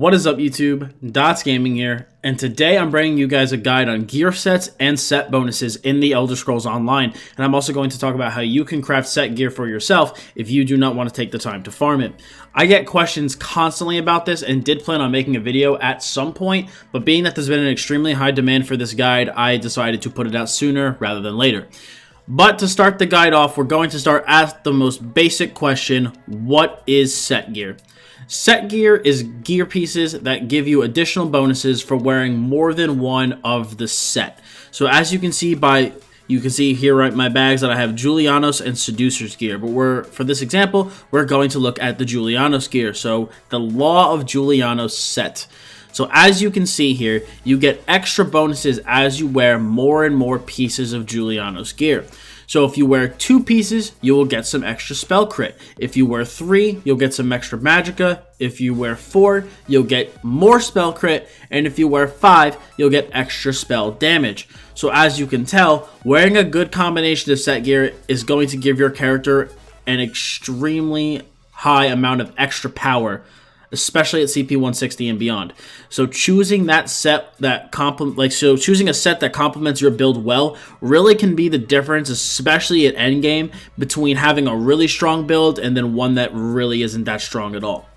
What is up, YouTube? Dottz Gaming here, and today I'm bringing you guys a guide on gear sets and set bonuses in the Elder Scrolls Online, and I'm also going to talk about how you can craft set gear for yourself if you do not want to take the time to farm it. I get questions constantly about this and did plan on making a video at some point, but being that there's been an extremely high demand for this guide, I decided to put it out sooner rather than later. But to start the guide off, we're going to start at the most basic question: what is set gear? Set gear is gear pieces that give you additional bonuses for wearing more than one of the set. So as you can see here right in my bags that I have Julianos and Seducer's gear, but for this example, we're going to look at the Julianos gear. So the Law of Julianos set. So as you can see here, you get extra bonuses as you wear more and more pieces of Julianos gear. So if you wear 2 pieces, you will get some extra spell crit. If you wear 3, you'll get some extra magicka. If you wear 4, you'll get more spell crit. And if you wear 5, you'll get extra spell damage. So as you can tell, wearing a good combination of set gear is going to give your character an extremely high amount of extra power, especially at CP 160 and beyond. So choosing that set choosing a set that complements your build well really can be the difference, especially at endgame, between having a really strong build and then one that really isn't that strong at all.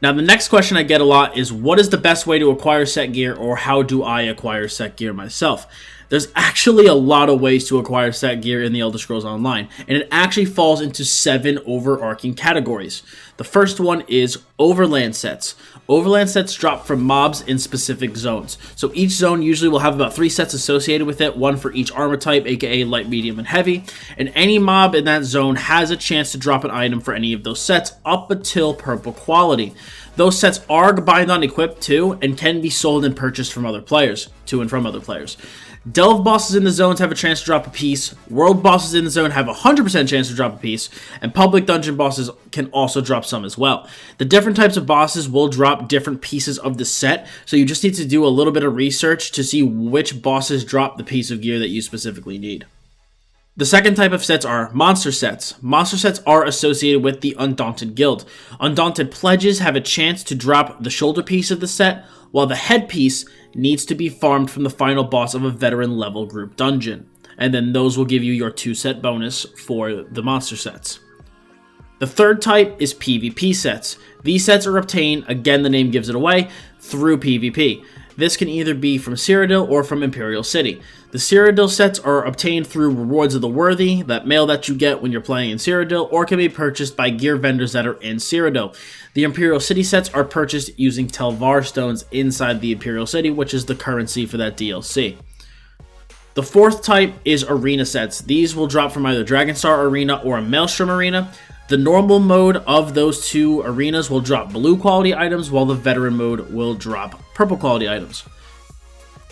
Now, the next question I get a lot is, what is the best way to acquire set gear, or how do I acquire set gear myself? There's actually a lot of ways to acquire set gear in the Elder Scrolls Online, and it actually falls into 7 overarching categories. The first one is overland sets. Overland sets drop from mobs in specific zones. So each zone usually will have about 3 sets associated with it, 1 for each armor type, aka light, medium, and heavy, and any mob in that zone has a chance to drop an item for any of those sets up until purple quality. Those sets are bind on equipped too, and can be sold and purchased from other players, to and from other players. Delve bosses in the zones have a chance to drop a piece, world bosses in the zone have a 100% chance to drop a piece, and public dungeon bosses can also drop some as well. The different types of bosses will drop different pieces of the set, so you just need to do a little bit of research to see which bosses drop the piece of gear that you specifically need. The second type of sets are monster sets. Monster sets are associated with the Undaunted Guild. Undaunted pledges have a chance to drop the shoulder piece of the set, while the headpiece needs to be farmed from the final boss of a veteran level group dungeon. And then those will give you your 2 set bonus for the monster sets. The third type is PvP sets. These sets are obtained, again the name gives it away, through PvP. This can either be from Cyrodiil or from Imperial City. The Cyrodiil sets are obtained through Rewards of the Worthy, that mail that you get when you're playing in Cyrodiil, or can be purchased by gear vendors that are in Cyrodiil. The Imperial City sets are purchased using Telvar stones inside the Imperial City, which is the currency for that DLC. The fourth type is arena sets. These will drop from either Dragonstar Arena or a Maelstrom Arena. The normal mode of those 2 arenas will drop blue quality items, while the veteran mode will drop purple quality items.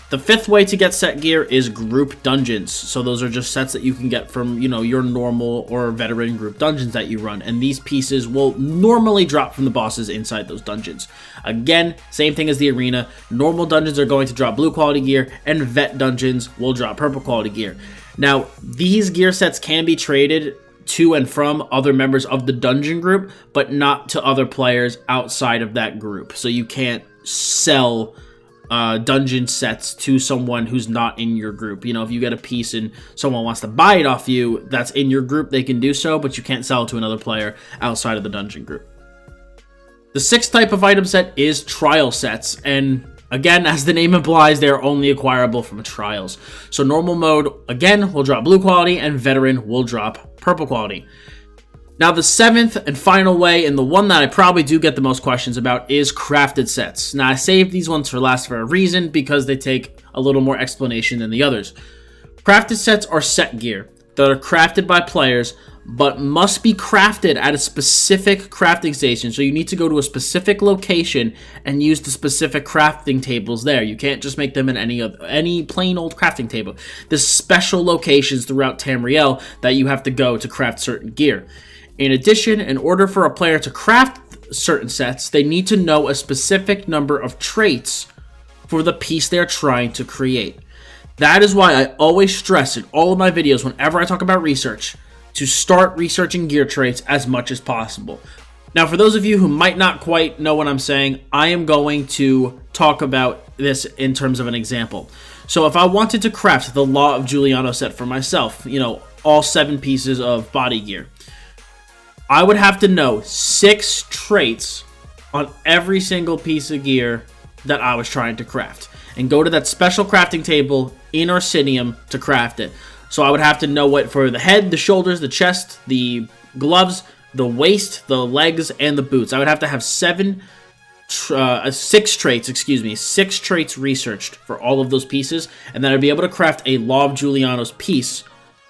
The 5th way to get set gear is group dungeons. So those are just sets that you can get from, your normal or veteran group dungeons that you run. And these pieces will normally drop from the bosses inside those dungeons. Again, same thing as the arena. Normal dungeons are going to drop blue quality gear, and vet dungeons will drop purple quality gear. Now, these gear sets can be traded to and from other members of the dungeon group, but not to other players outside of that group. So you can't sell dungeon sets to someone who's not in your group. If you get a piece and someone wants to buy it off you that's in your group, they can do so, but you can't sell it to another player outside of the dungeon group. The 6th type of item set is trial sets, and again, as the name implies, they are only acquirable from trials. So normal mode, again, will drop blue quality, and veteran will drop purple quality. Now, the 7th and final way, and the one that I probably do get the most questions about, is crafted sets. Now, I saved these ones for last for a reason, because they take a little more explanation than the others. Crafted sets are set gear that are crafted by players, but must be crafted at a specific crafting station. So you need to go to a specific location and use the specific crafting tables there. You can't just make them in any plain old crafting table. There's special locations throughout Tamriel that you have to go to craft certain gear. In addition, in order for a player to craft certain sets, they need to know a specific number of traits for the piece they're trying to create. That is why I always stress in all of my videos, whenever I talk about research, to start researching gear traits as much as possible. Now, for those of you who might not quite know what I'm saying, I am going to talk about this in terms of an example. So if I wanted to craft the Law of Giuliano set for myself, you know, all 7 pieces of body gear, I would have to know 6 traits on every single piece of gear that I was trying to craft, and go to that special crafting table in Orsinium to craft it. So I would have to know what for the head, the shoulders, the chest, the gloves, the waist, the legs, and the boots. I would have to have 6 traits researched for all of those pieces, and then I'd be able to craft a Law of Giuliano's piece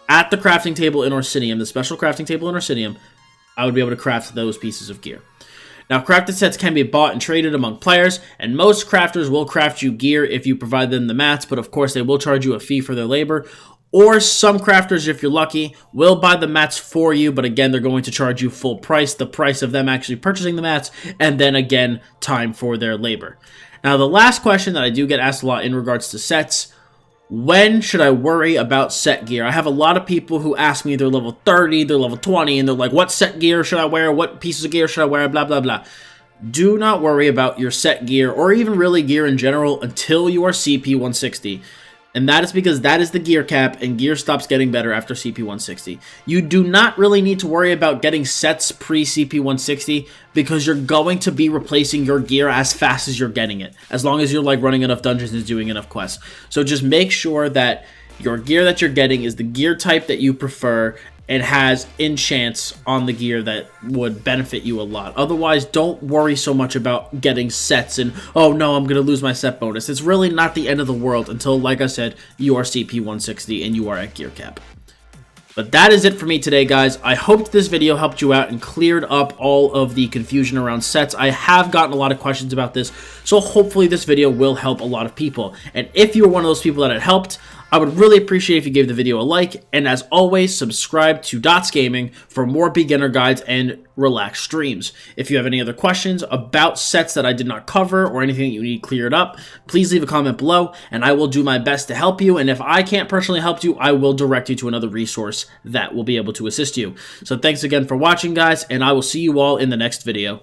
at the crafting table in Orsinium, the special crafting table in Orsinium. I would be able to craft those pieces of gear. Now, crafted sets can be bought and traded among players, and most crafters will craft you gear if you provide them the mats, but of course they will charge you a fee for their labor. Or some crafters, if you're lucky, will buy the mats for you, but again, they're going to charge you full price, the price of them actually purchasing the mats, and then again, time for their labor. Now, the last question that I do get asked a lot in regards to sets: when should I worry about set gear? I have a lot of people who ask me, they're level 30, they're level 20, and they're like, what set gear should I wear? What pieces of gear should I wear? Blah, blah, blah. Do not worry about your set gear, or even really gear in general, until you are CP 160. And that is because that is the gear cap, and gear stops getting better after CP 160. You do not really need to worry about getting sets pre-CP 160, because you're going to be replacing your gear as fast as you're getting it, as long as you're like running enough dungeons and doing enough quests. So just make sure that your gear that you're getting is the gear type that you prefer, and has enchants on the gear that would benefit you a lot. Otherwise, don't worry so much about getting sets and, oh no, I'm going to lose my set bonus. It's really not the end of the world until, like I said, you are CP 160 and you are at gear cap. But that is it for me today, guys. I hope this video helped you out and cleared up all of the confusion around sets. I have gotten a lot of questions about this, so hopefully this video will help a lot of people. And if you were one of those people that it helped, I would really appreciate if you gave the video a like, and as always, subscribe to Dottz Gaming for more beginner guides and relaxed streams. If you have any other questions about sets that I did not cover or anything that you need cleared up, please leave a comment below, and I will do my best to help you, and if I can't personally help you, I will direct you to another resource that will be able to assist you. So thanks again for watching, guys, and I will see you all in the next video.